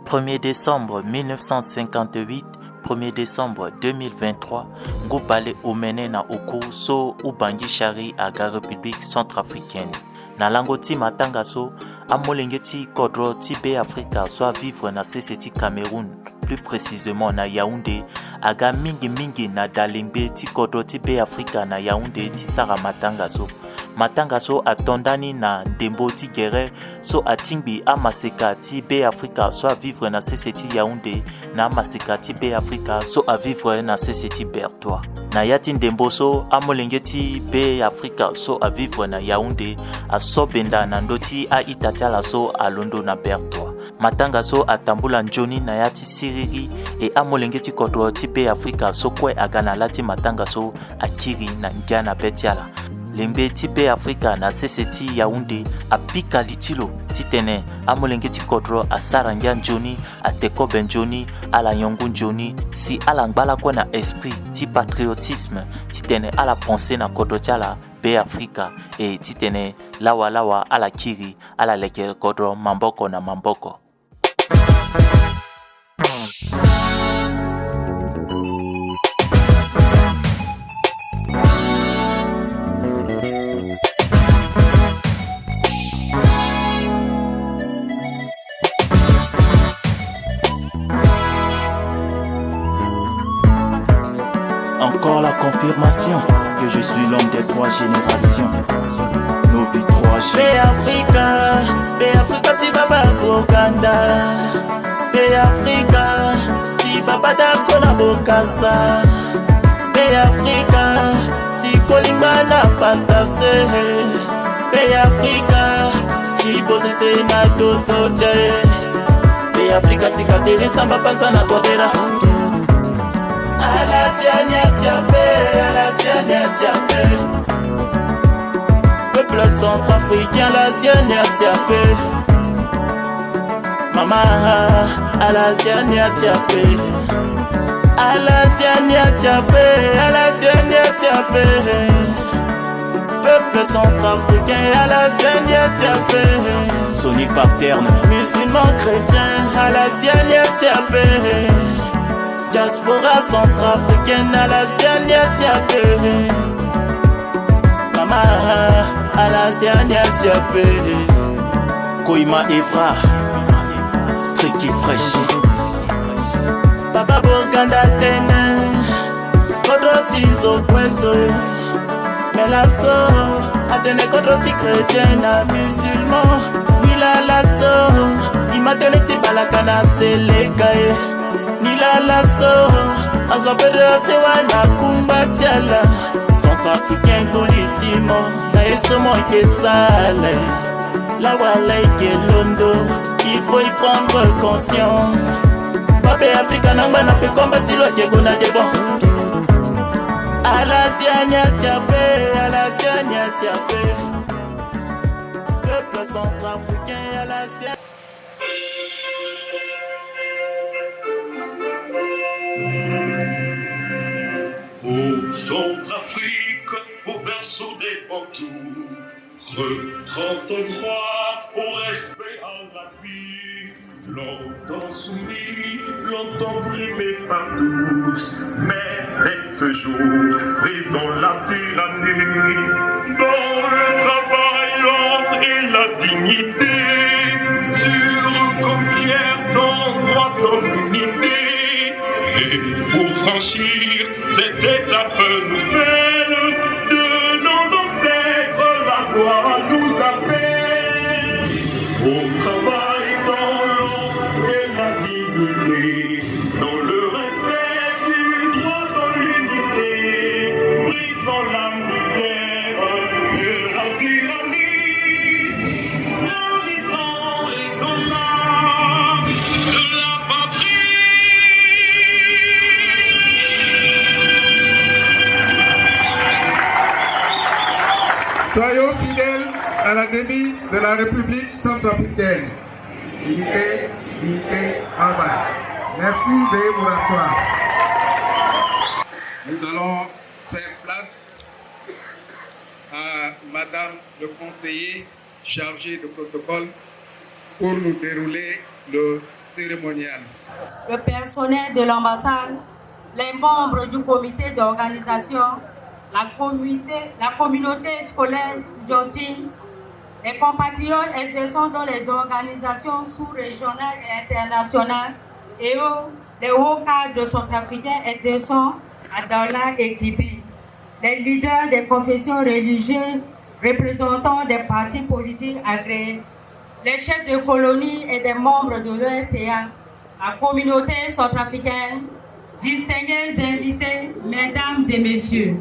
1er décembre 1958, 1er décembre 2023, Ngoubale Omene na Oku so Ubangi Shari aga République centrafricaine. Na langoti matanga so, amolengeti kodro ti be Afrika soit vivre na CCT Cameroun, plus précisément na Yaoundé, aga mingi na dalembe ti kodro ti be Afrika na Yaoundé ti sara matanga so. Matanga so atondani na ndembo ti gere so atingbi amaseka ti be Afrika so a vivre na CCT Yaoundé na amaseka ti be Afrika so a vivre na CCT Bertois. Na yati ndembo so amolenge ti be Afrika so a vivre na Yaoundé a sobenda na ndoti a itatiala so a londo na Bertois. Matanga so atambula njoni na yati siriri e amolenge ti kodro ti be Afrika so kwe agana lati matanga so akiri na ngia na betiala. Lembe ti be Afrika na CCT Yaoundé a pika litilo titene amolenge ti kodro a sarangia njoni a teko benjoni a la yongu njoni si ala ngbala kwa na esprit ti patriotisme titene a la pensée na kodro tiala be Afrika e titene lawa a la kiri a la leke kodro mamboko na mamboko. Encore la confirmation que je suis l'homme des trois générations. Nobi 3G. Be Africa, ti baba Boganda. Be Africa, ti baba Dakona Bokasa. Be Africa, ti Kolinga na Patase. Be Africa, ti Bozese na Dotoche. Be Africa, ti Kateri Samba Panza na Kodera. Alasiania Tiapé. Peuple centrafricain, Alasiania Tiapé. Mama, Alasiania Tiapé. Peuple centrafricain, Alasiania Tiapé. Sonic Paterne. Musulman chrétien, Alasiania Tiapé. Diaspora centrafricaine à la Tiapé. Mama à la Tiapé. Koima Evra Triki Fresh. Papa Boganda Tene Kodrotizo Kwenzo Melaso Atene Kodroti chrétien na musulman Nila lasso Imatene Tibalakana Selekae Nila lasso Azwapede sewa na kumbatiala Centrafricain Golitimo Na esomo ke sale La wala ike londo Il faut y prendre conscience Babe Afrika namba na pe combattre lo ke gona debo Alasiania Tiapé Peuple centrafricain Alasiania. Centrafrique, au berceau des Bantous, reprends ton droit au respect à la vie. Longtemps soumis, longtemps brimé par tous, mais dès ce jour, brisons la tyrannie. Dans le travail, l'ordre et la dignité, sur conquiert ton droit, ton unité. Et pour franchir cette étape nouvelle de nos ancêtres, la gloire nous appelle au travail dans l'ordre et la dignité, dans le respect du droit, dans l'unité, brisons la misère de la tyrannie, l'horizon et combat de la patrie. Soyons fidèles à la devise de la République centrafricaine. Unité, dignité, travail. Merci, veuillez vous rasseoir. Nous allons faire place à Madame le conseiller chargé de protocole pour nous dérouler le cérémonial. Le personnel de l'ambassade, les membres du comité d'organisation, la communauté scolaire estudiantine, les compatriotes exerçant dans les organisations sous-régionales et internationales et les hauts cadres centrafricains exerçant à Douala et Kribi, les leaders des confessions religieuses représentant des partis politiques agréés, les chefs de colonie et des membres de l'ESCA, la communauté centrafricaine, distingués invités, mesdames et messieurs.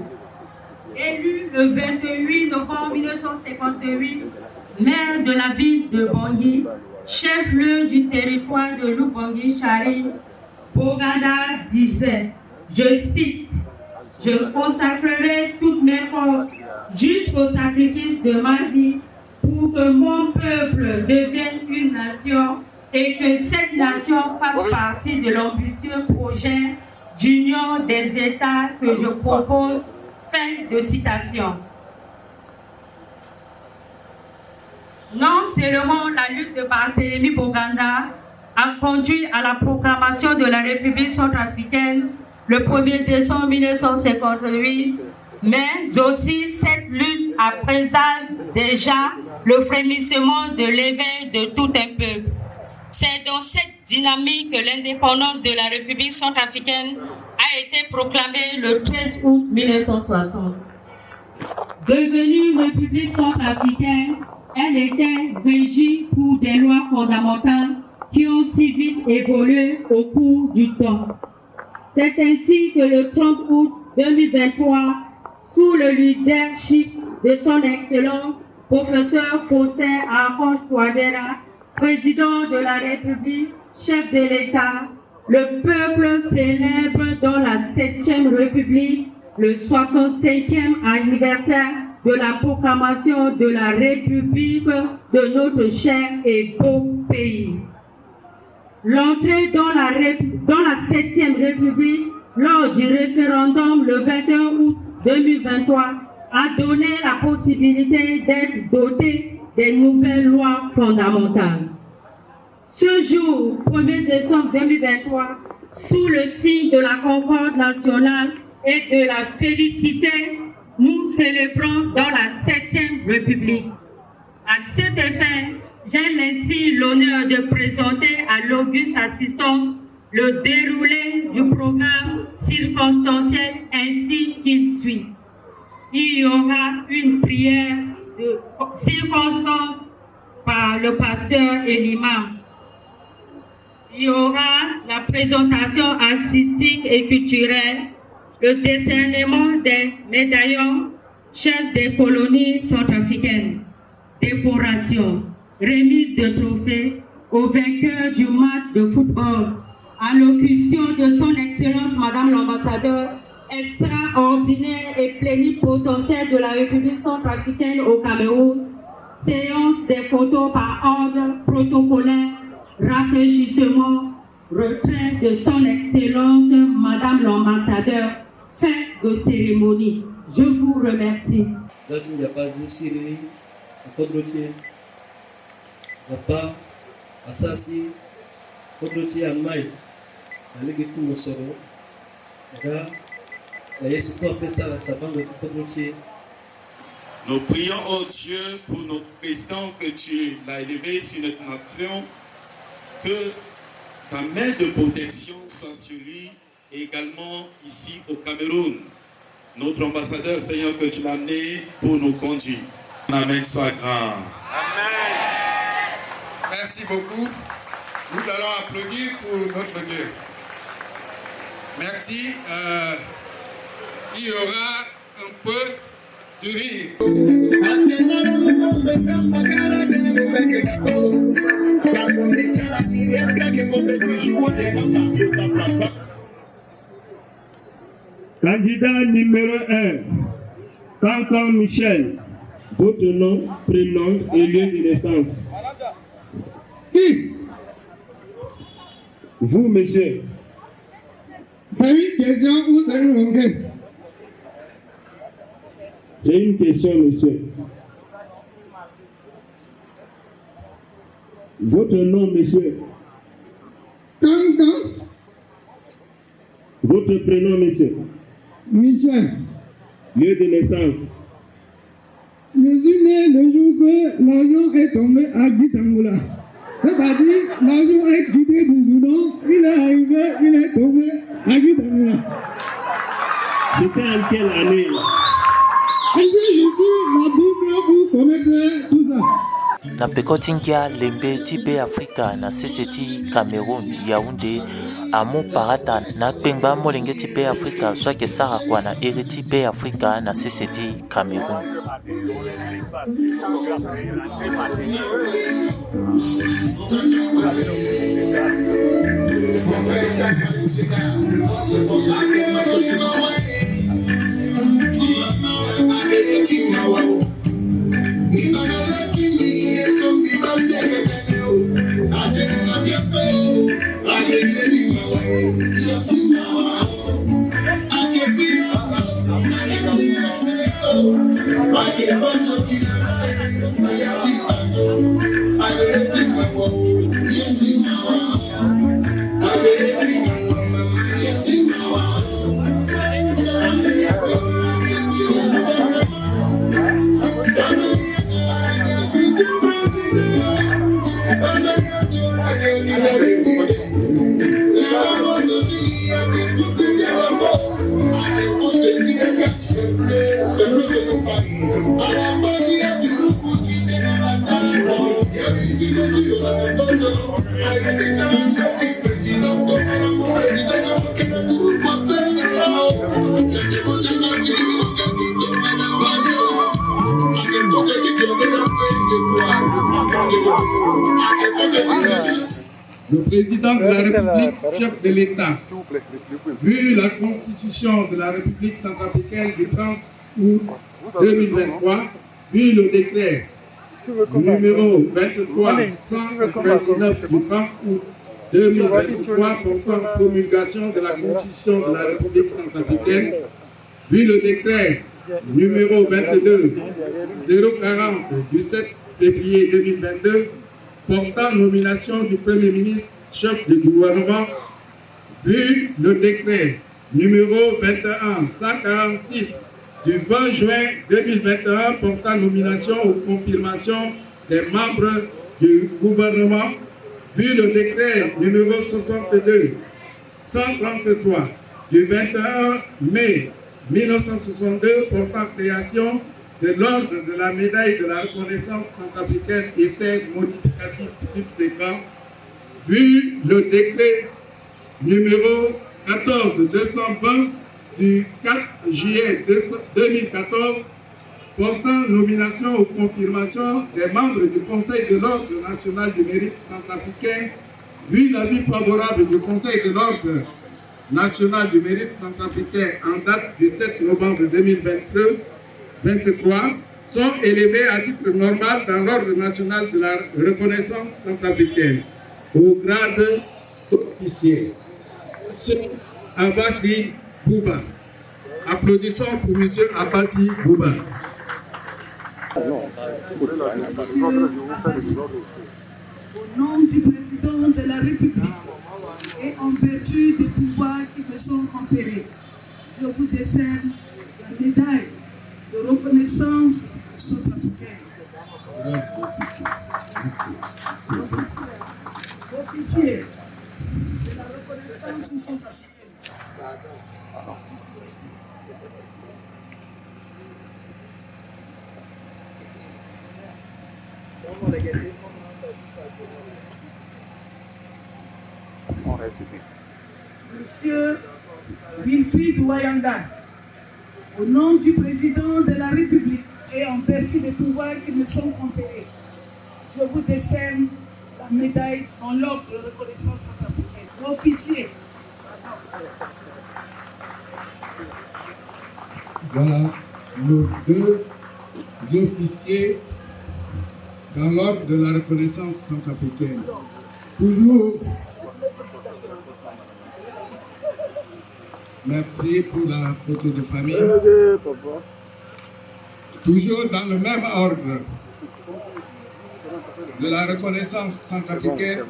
Élu le 28 novembre 1958, maire de la ville de Bangui, chef-lieu du territoire de Lubangui-Chari, Boganda disait, je cite, « Je consacrerai toutes mes forces jusqu'au sacrifice de ma vie pour que mon peuple devienne une nation et que cette nation fasse partie de l'ambitieux projet d'union des États que je propose. » Fin de citation. Non seulement la lutte de Barthélemy Boganda a conduit à la proclamation de la République centrafricaine le 1er décembre 1958, mais aussi cette lutte a présage déjà le frémissement de l'éveil de tout un peuple. C'est dans cette dynamique que l'indépendance de la République centrafricaine a été proclamée le 13 août 1960. Devenue République centrafricaine, elle était régie pour des lois fondamentales qui ont si vite évolué au cours du temps. C'est ainsi que le 30 août 2023, sous le leadership de son excellent professeur Faustin Archange Touadéra, président de la République, chef de l'État, le peuple célèbre dans la 7e République le 65e anniversaire de la proclamation de la République de notre cher et beau pays. L'entrée dans la 7e République lors du référendum le 21 août 2023 a donné la possibilité d'être doté des nouvelles lois fondamentales. Ce jour, 1er décembre 2023, sous le signe de la concorde nationale et de la félicité, nous célébrons dans la 7e République. À cet effet, j'ai ainsi l'honneur de présenter à l'auguste assistance le déroulé du programme circonstanciel ainsi qu'il suit. Il y aura une prière de circonstance par le pasteur et l'imam. Il y aura la présentation artistique et culturelle, le décernement des médaillons chefs des colonies centrafricaines, décoration, remise de trophées aux vainqueurs du match de football, allocution de son Excellence Madame l'ambassadeur extraordinaire et plénipotentiaire de la République centrafricaine au Cameroun, séance des photos par ordre protocolaire, rafraîchissement, retrait de son Excellence Madame l'ambassadeur, fin de cérémonie. Je vous remercie. Nous prions, oh Dieu, pour notre président, que tu l'as élevé sur notre nation, que ta main de protection soit sur lui, et également ici au Cameroun. Notre ambassadeur, Seigneur, que tu l'as amené pour nous conduire. Amen, soit grand. Amen. Merci beaucoup. Nous allons applaudir pour notre Dieu. Merci. Il y aura un peu de rire. Candidat numéro 1, Cancan Michel. Votre nom, prénom et lieu de naissance. Qui? Vous, monsieur. C'est une question ou c'est une enquête? C'est une question, monsieur. Votre nom, monsieur. quand? Votre prénom, monsieur. Michel. Lieu de naissance. Je suis né le jour que l'avion est tombé à Guitangula. C'est-à-dire, l'avion est quitté du Soudan, il est arrivé, il est tombé à Guitangula. C'était en quelle année? Ainsi, je suis la Bible pour connaître tout ça. Na pekotingia lembe tipe Afrika na seseti Cameroun Yaoundé amu parata na pengba molenge tipe Afrika swake sara kwa na ere tipe Afrika na seseti Cameroun. Le président de la République, chef de l'État, vu la Constitution de la République centrafricaine du 30 août 2023, vu le décret numéro 23-159 du 30 août 2023 portant promulgation de la Constitution de la République centrafricaine, vu le décret numéro 22-040 du 7 février 2022 portant nomination du Premier ministre chef du gouvernement, vu le décret numéro 21-146 du 20 juin 2021 portant nomination ou confirmation des membres du gouvernement, vu le décret numéro 62-133 du 21 mai 1962 portant création de l'ordre de la médaille de la reconnaissance centrafricaine et ses modificatifs subséquents, vu le décret numéro 14-220 du 4 juillet 2014 portant nomination ou confirmation des membres du Conseil de l'ordre national du mérite centrafricain, vu l'avis favorable du Conseil de l'ordre national du mérite centrafricain en date du 7 novembre 2023, sont élevés à titre normal dans l'ordre national de la reconnaissance centrafricaine au grade d'officier. M. Abbassi Bouba. Applaudissons pour M. Abbassi Bouba. Au nom du président de la République et en vertu des pouvoirs qui me sont conférés, je vous décerne la médaille de reconnaissance centrafricaine. Officier de la reconnaissance centrafricaine. Monsieur Wilfried Wayanga, au nom du président de la République et en vertu des pouvoirs qui me sont conférés, je vous décerne la médaille en l'ordre de reconnaissance centrafricaine. Officier. Voilà nos deux officiers dans l'ordre de la reconnaissance centrafricaine. Toujours, merci pour la photo de famille. Toujours dans le même ordre de la reconnaissance centrafricaine,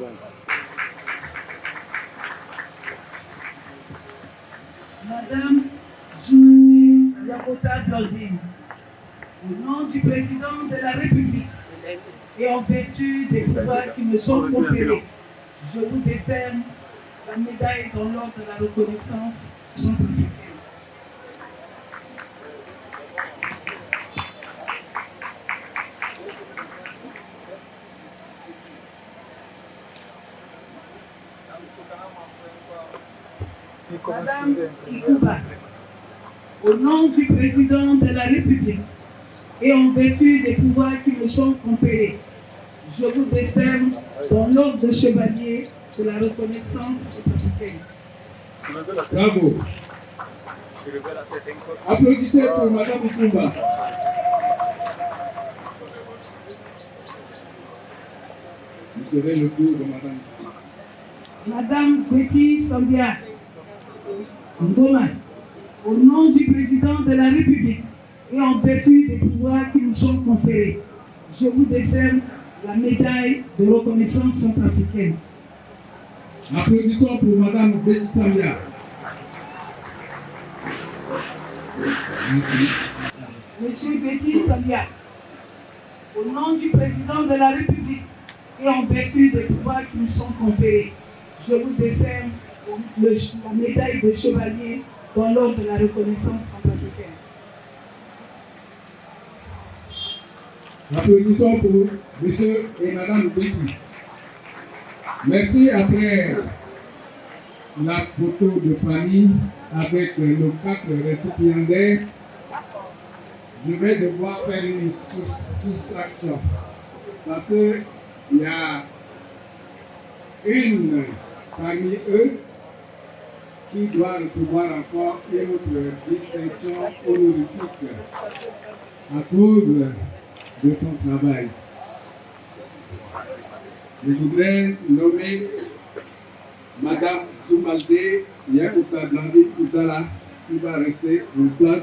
Madame Zoumani Yakota Blandine, au nom du président de la République et en vertu des pouvoirs qui me sont conférés, je vous décerne la médaille dans l'ordre de la reconnaissance centrafricaine. Madame Ikouba, au nom du président de la République et en vertu des pouvoirs qui me sont conférés, je vous décerne dans l'ordre de chevalier de la reconnaissance africaine. Bravo. Applaudissez pour Madame Ikouba. Vous avez le tour de Madame. Madame Betty Sambia Ngoma, au nom du président de la République et en vertu des pouvoirs qui nous sont conférés, je vous décerne la médaille de reconnaissance centrafricaine. Applaudissons pour Madame Betty Sambia. Monsieur Betty Sambia, au nom du président de la République et en vertu des pouvoirs qui nous sont conférés, je vous décerne la médaille de chevalier dans l'ordre de la reconnaissance centrafricaine. Applaudissons pour Monsieur et Madame Betty. Merci. Après la photo de famille avec nos 4 récipiendaires, je vais devoir faire une soustraction parce qu'il y a une parmi eux qui doit recevoir encore une autre distinction honorifique à cause de son travail. Je voudrais nommer Madame Soumalde Yakota Blandine Koutala qui va rester en place.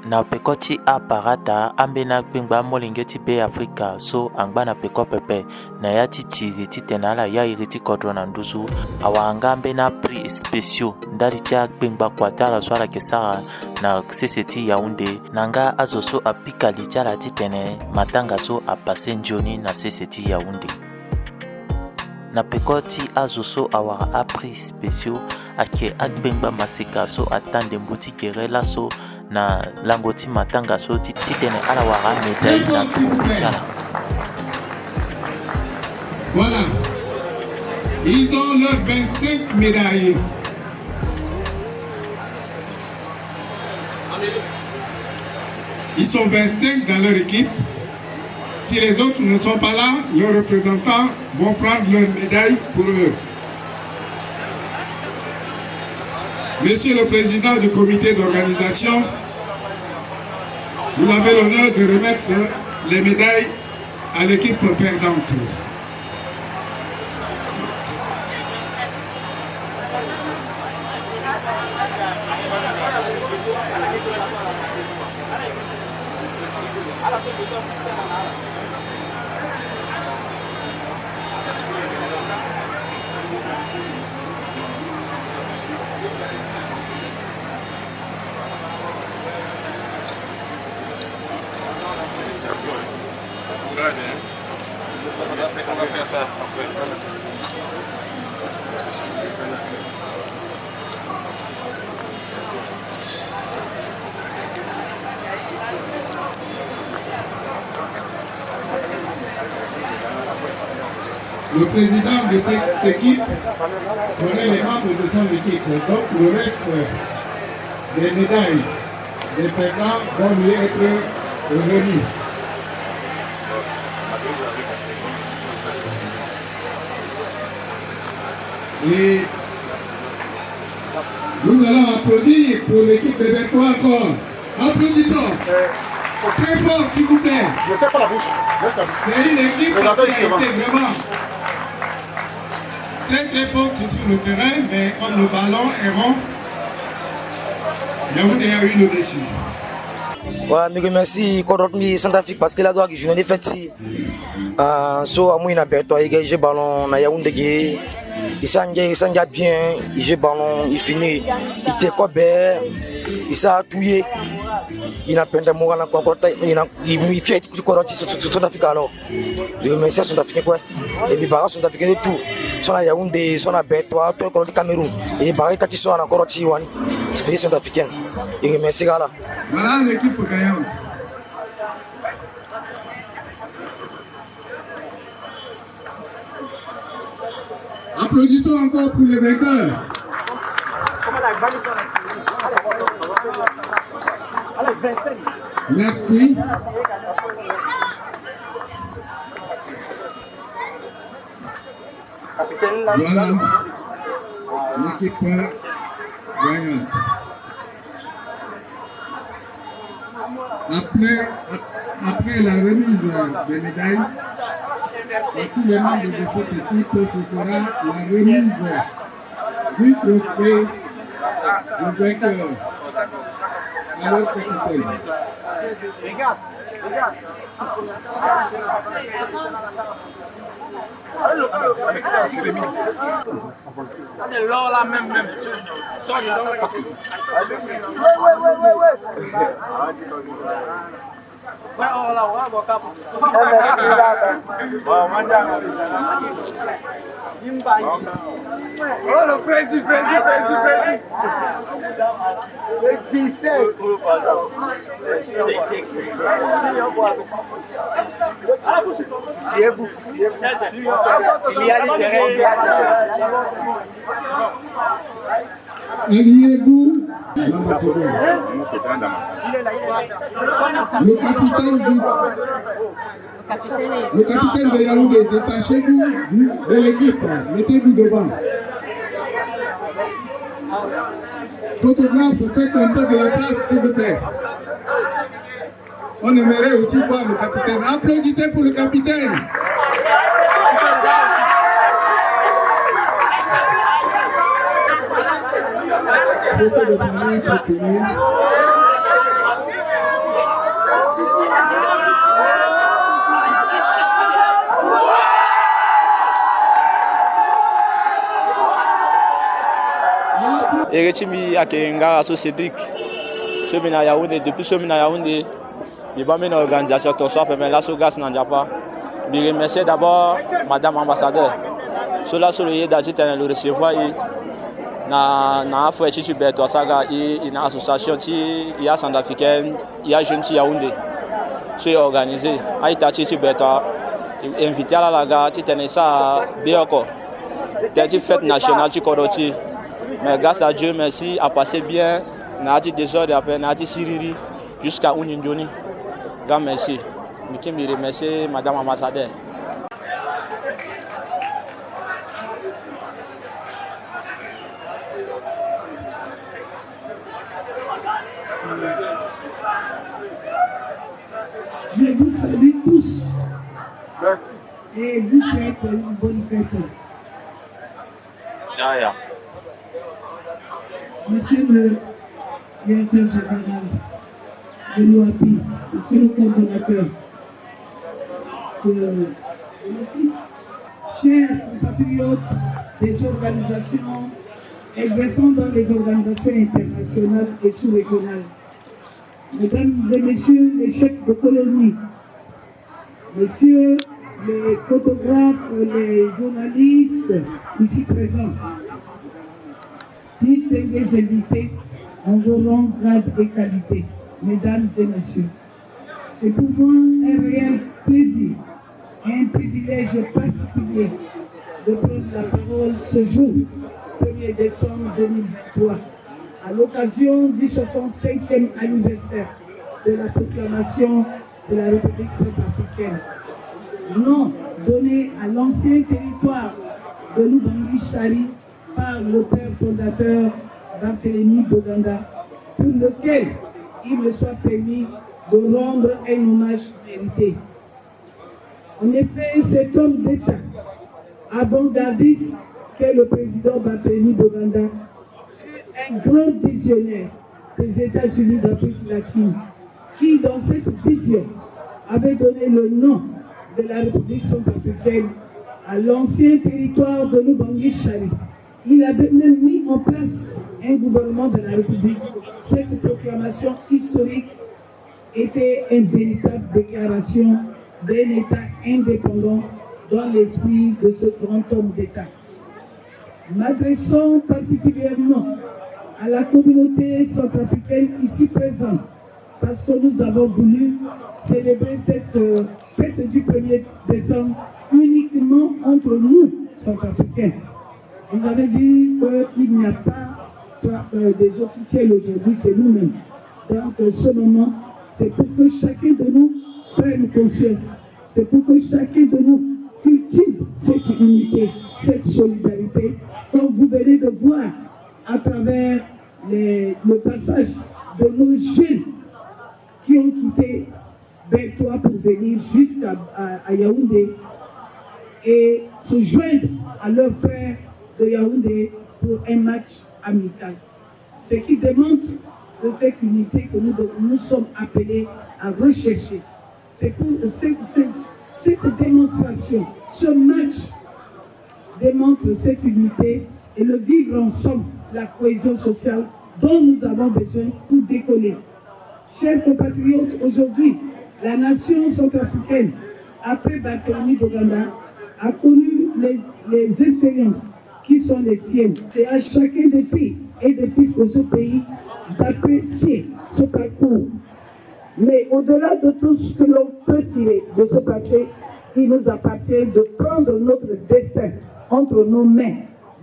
Na pekoti a parata ambena kpingba molingeti be Afrika so angba na peko pepe na yati tiriti tenala ya iriti kodro na nduzu awa angambe na prix spéciaux ndari tia kpingba kwatala swara kesara na CCT Yaoundé nanga azoso apikali tia titene matanga so apase njoni na CCT Yaoundé na pekoti azoso awa a prix spéciaux ake akpingba masika so atande mbuti kerela so na langoti matanga so titene ala wara médaille na kuchala. Voilà. Ils ont leurs 25 médailles. Ils sont 25 dans leur équipe. Si les autres ne sont pas là, leurs représentants vont prendre leurs médailles pour eux. Monsieur le Président du comité d'organisation, vous avez l'honneur de remettre les médailles à l'équipe perdante. Le président de cette équipe connaît les membres de son équipe. Donc le reste des médailles des perdants vont lui être revenus. Et nous allons applaudir pour l'équipe de Bertois encore. Applaudissons. Très fort, s'il vous plaît. C'est une équipe qui a été vraiment très forte sur le terrain, mais comme le ballon est rond, Yaoundé a eu le dessus. Ouais, mais merci Kodotmi Centrafrique parce que la journée faite si so amouina Bertois, il y a ballon na Yaoundé. il s'engage bien, il joue ballon, il finit, il décolle bien, il s'est attouillé. Il n'a pas de mots, il fait du correctif sur l'Afrique alors. Les messieurs sont africains quoi. Et les barrages sont africains de tout. Sont à Yaoundé, sont à Bétois, tout le Cameroun. Et les barrages qui sont en correctif, c'est sont africains. Et les messieurs là. Voilà l'équipe gagnante. Applaudissons encore pour les vainqueurs. Merci. Voilà l'équipe gagnante. Après la remise des médailles, à tous les membres de cette équipe, ce sera la remise du trophée du vainqueur. Alors, capitaine. Oh, le président. Le 17. Il y a des terrains. Alliez-vous le capitaine de Yaoundé, détachez-vous de l'équipe, mettez-vous devant. Photographe, faites un peu de la place s'il vous plaît. On aimerait aussi voir le capitaine. Applaudissez pour le capitaine. Photo de famille pour finir. Eretimi Akenga so Cédric. Chemina Yaoundé depuis Chemina Yaoundé. Il va mener l'organisation tout ça mais là so gas n'en pas. Je remercie d'abord madame ambassadeur. Cela sur le yédaji le recevoir na affaire chichi beto saga une association qui il y a centrafricaine, il y a jeune Yaoundé. C'est organisé. Aïta chichi beto invité à la gare qui tenait ça bioko. C'était une fête nationale qui coroti. Mais grâce à Dieu, merci, a passé bien. N'a dit désordre après, n'a dit Siriri jusqu'à Unindjoni. Grand merci. Je me remercie madame ambassadeur. Je vous salue tous. Merci. Et vous souhaite une bonne fête. Monsieur le directeur général de l'OAPI, monsieur le coordonnateur de l'office, chers compatriotes des organisations exerçant dans les organisations internationales et sous-régionales, mesdames et messieurs les chefs de colonie, messieurs les photographes, les journalistes ici présents, distingués invités en vos rangs, grades et qualités, mesdames et messieurs. C'est pour moi un réel plaisir et un privilège particulier de prendre la parole ce jour, 1er décembre 2023, à l'occasion du 65e anniversaire de la proclamation de la République centrafricaine. Nom donné à l'ancien territoire de l'Ubangi-Chari par le père fondateur Barthélemy Boganda, pour lequel il me soit permis de rendre un hommage mérité. En effet, cet homme d'État, avant-gardiste qu'est le président Barthélemy Boganda, fut un grand visionnaire des États-Unis d'Afrique latine, qui, dans cette vision, avait donné le nom de la République centrafricaine à l'ancien territoire de Lubangui-Chari. Il avait même mis en place un gouvernement de la République. Cette proclamation historique était une véritable déclaration d'un État indépendant dans l'esprit de ce grand homme d'État. M'adressant particulièrement à la communauté centrafricaine ici présente, parce que nous avons voulu célébrer cette fête du 1er décembre uniquement entre nous, centrafricains. Vous avez vu qu'il n'y a pas des officiels aujourd'hui, c'est nous-mêmes. Donc ce moment, c'est pour que chacun de nous prenne conscience, c'est pour que chacun de nous cultive cette unité, cette solidarité, comme vous venez de voir à travers le passage de nos jeunes qui ont quitté Bertois pour venir jusqu'à Yaoundé et se joindre à leurs frères de Yaoundé pour un match amical. Ce qui démontre de cette unité que nous sommes appelés à rechercher. C'est pour cette démonstration, ce match démontre cette unité et le vivre ensemble, la cohésion sociale dont nous avons besoin pour décoller. Chers compatriotes, aujourd'hui, la nation centrafricaine, après Barthélemy Boganda, a connu les expériences qui sont les siennes. C'est à chacun des filles et des fils de ce pays d'apprécier ce parcours. Mais au-delà de tout ce que l'on peut tirer de ce passé, il nous appartient de prendre notre destin entre nos mains,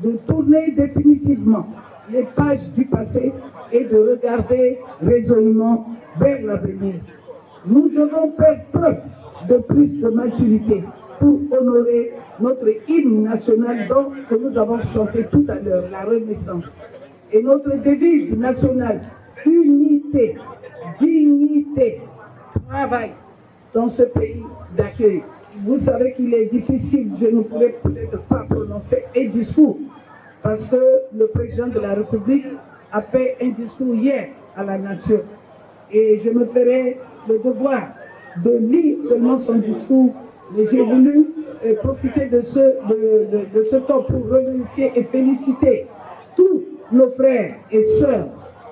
de tourner définitivement les pages du passé et de regarder résolument vers l'avenir. Nous devons faire preuve de plus de maturité pour honorer notre hymne national que nous avons chanté tout à l'heure, la Renaissance. Et notre devise nationale, unité, dignité, travail dans ce pays d'accueil. Vous savez qu'il est difficile, je ne pourrais peut-être pas prononcer un discours, parce que le président de la République a fait un discours hier à la nation. Et je me ferai le devoir de lire seulement son discours, mais j'ai voulu profiter de ce temps pour remercier et féliciter tous nos frères et sœurs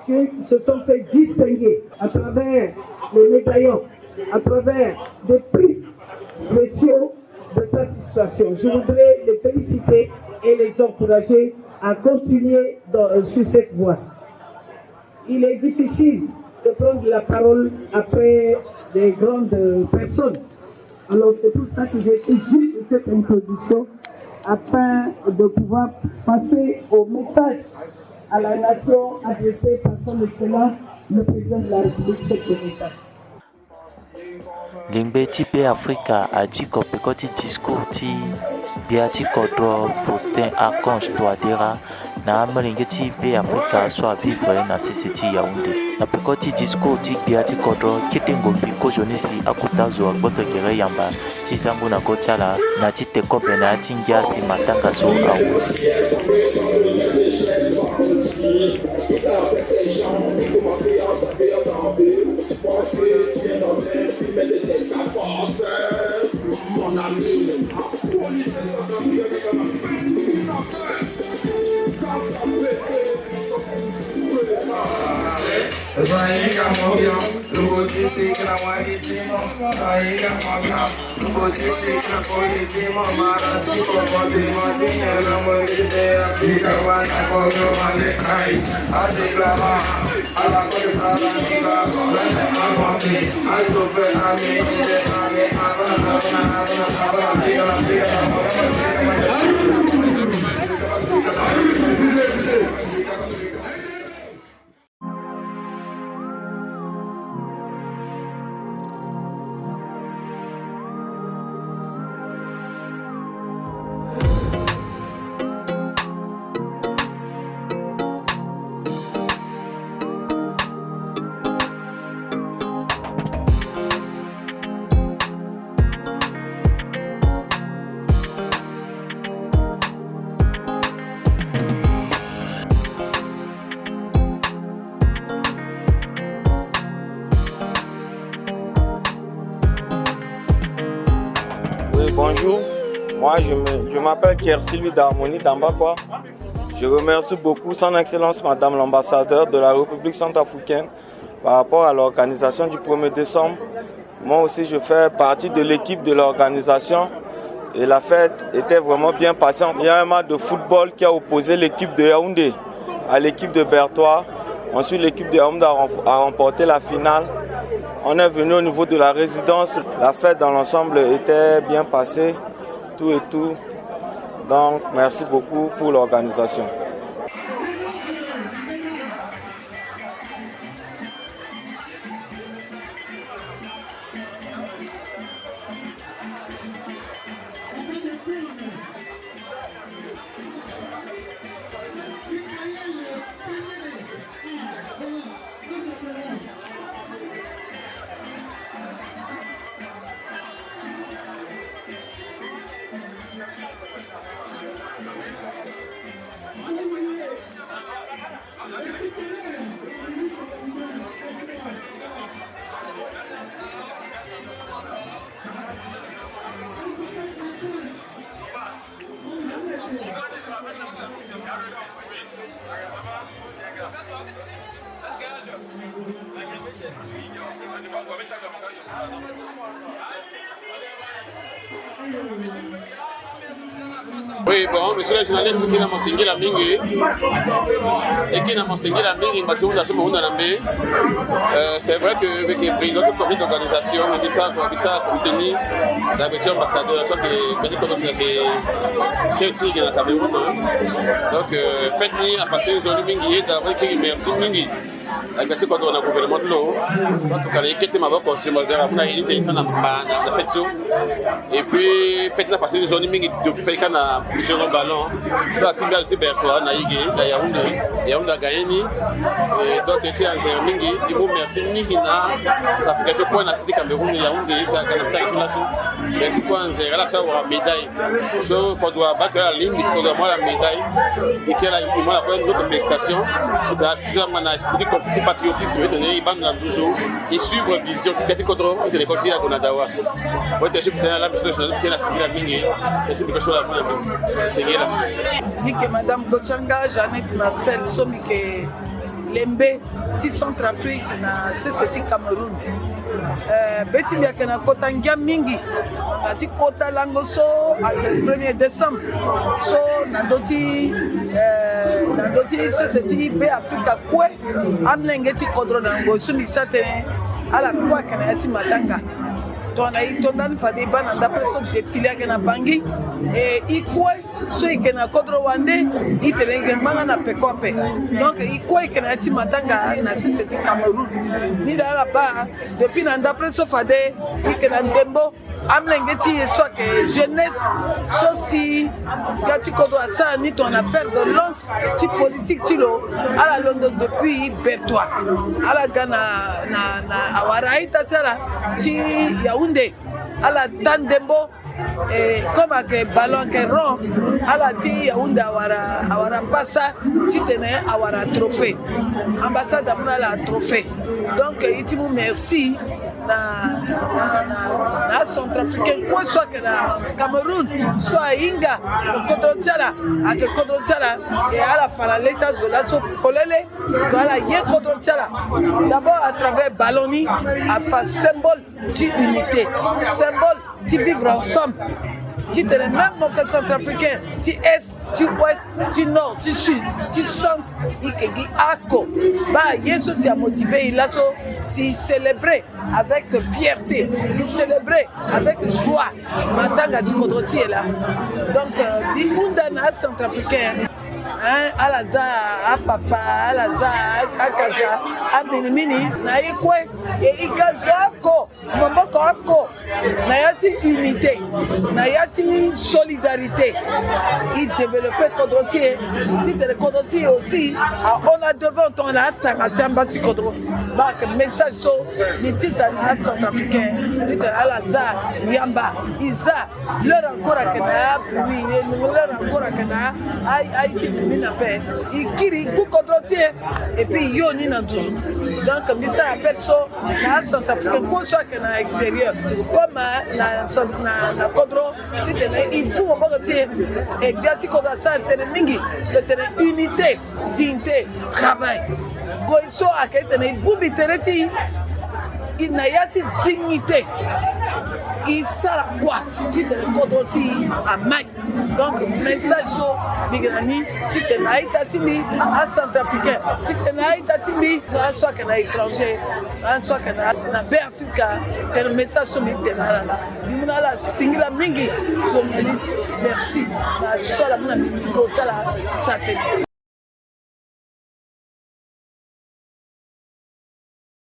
qui se sont fait distinguer à travers les médaillons, à travers des prix spéciaux de satisfaction. Je voudrais les féliciter et les encourager à continuer sur cette voie. Il est difficile de prendre la parole après des grandes personnes. Alors c'est pour ça que j'ai fait juste cette introduction afin de pouvoir passer au message à la nation adressé par son Excellence le président de la République, chef de l'État. Lingbe ti pe Afrika aji ko pekoti discours ti biati kodro Faustin Archange Touadéra na amalinge ti pe Afrika so vivre na sisiti Yaoundé na pekoti discours ti biati kodro kitengo biko jonisi akutazo agboto kere yamba ti zangu na kotiala na ti tekobe na tingia ti matanga so mon ami, Moi, je m'appelle Pierre-Sylvie d'Harmonie d'Ambakwa. Je remercie beaucoup Son Excellence Madame l'ambassadeur de la République centrafricaine par rapport à l'organisation du 1er décembre. Moi aussi, je fais partie de l'équipe de l'organisation et la fête était vraiment bien passée. Il y a un match de football qui a opposé l'équipe de Yaoundé à l'équipe de Bertois. Ensuite, l'équipe de Yaoundé a remporté la finale. On est venu au niveau de la résidence. La fête dans l'ensemble était bien passée, tout et tout. Donc, merci beaucoup pour l'organisation. Oui, bon, monsieur le journaliste, qui n'a pas la mingi et qui n'a pas la mingi, parce qu'on a ce moment dans la baie. C'est vrai que avec les présidents de comité d'organisation, on dit ça contenu d'habitude ambassadeur, soit que petit côté que Chelsea qui est dans Cameroun. Donc, faites-nous à passer une journée mingi, d'avoir qui merci mingi. Merci quand on a gouvernement de l'eau. Soit que les quêtes m'avaient conseillé, on a été ici dans la fête. Et puis, faites-nous passer une journée mingi depuis fait qu'on a plusieurs ballons. Soit Tibia de Bertois, Naïgé, Yaoundé, Yaoundé a gagné. Et d'autres ici en Zermingi, ils vous remercient mingi na l'application pour la cité Cameroun, Yaoundé, c'est un canapé sur la soupe. Merci pour en Zer, là, ça aura une médaille. So, qu'on doit battre la ligne, qu'on doit avoir la médaille. Et qu'il y a d'autres félicitations. Vous avez expliqué comme patriotisme, il va dans 12 jours, et suivre vision, c'est contre on te récolte à Gonadawa. Vous êtes chez la mission qui est la civile à Mingi, et c'est quelque chose à vous. C'est là. Dit que Madame Gochanga, Jeannette m'a fait le somme que Lembe, ti Centrafrique, na CCT Cameroun. Beti bien que na kota Mingi, na ti kota Langoso, à le 1er décembre. So, na doti CCT pe Africa kwe, amlenge ti kodro na ngosu mi satene, ala kwa kana yati matanga. Tona itondan fade bana d'après son défilé à na bangi et ikwe so ikena kodro wande itelenge manga na pekope donc ikwe ikena ti matanga na CCT Cameroun ni dala ba depuis na d'après so fade ikena ndembo amlenge ti soit que jeunesse so si gati kodro ça ni ton affaire de lance ti politique ti lo ala Londres depuis Bertois ala gana na awara ita sala ti Yaoundé ala tandembo comme avec ballon que rond ala ti Yaoundé awara passa ti tene awara trophée ambassade amuna la trophée donc iti mu merci na Centrafricain quoi soit que na Cameroun soit Inga Kodrotiala avec Kodrotiala et à la Faralesa Zola so kolele voilà yé Kodrotiala d'abord à travers Balloni à faire symbole d'unité symbole de vivre ensemble qui est le même que Centrafricain, qui est, qui ouest, qui nord, qui sud, qui centre, qui ako. Bah, Yesu s'est motivé, il a s'est célébré avec fierté, il célébrait avec joie. Matanga du Kodroti est là. Donc, Bimundana Centrafricain. À Laza, à Papa, à Laza, à Kaza, à Minimini, na Ikwe, et Ikazako, Mamboko, Nayati unité, Nayati solidarité. Il développait Kodrotier, il dit Kodrotier aussi, on a devant ton Tangatiamba Tikodro, marque message sur Métis à Centrafricain, dit à Laza, Yamba, Isa, leur encore à Kena, oui, leur encore à Kena, Haïti. Il kiri beaucoup d'entiers et puis yo ni nan toujours donc misa appelle ça na Centrafricaine ko so que na extérieur comme na Kodro tu tenais il faut pas que et gati ko da ça tenait mingi le tenait unité dignité travail ko so akete bubi tereti inayati dignité il sera quoi tu te contrôles à Mike donc message sur Migrani tu te naïta timi à Centrafricain tu te naïta timi à soit que na étranger à soit que na Africa tel message sur Migrani là dimuna la singila mingi journaliste merci na soit la muna micro tala ça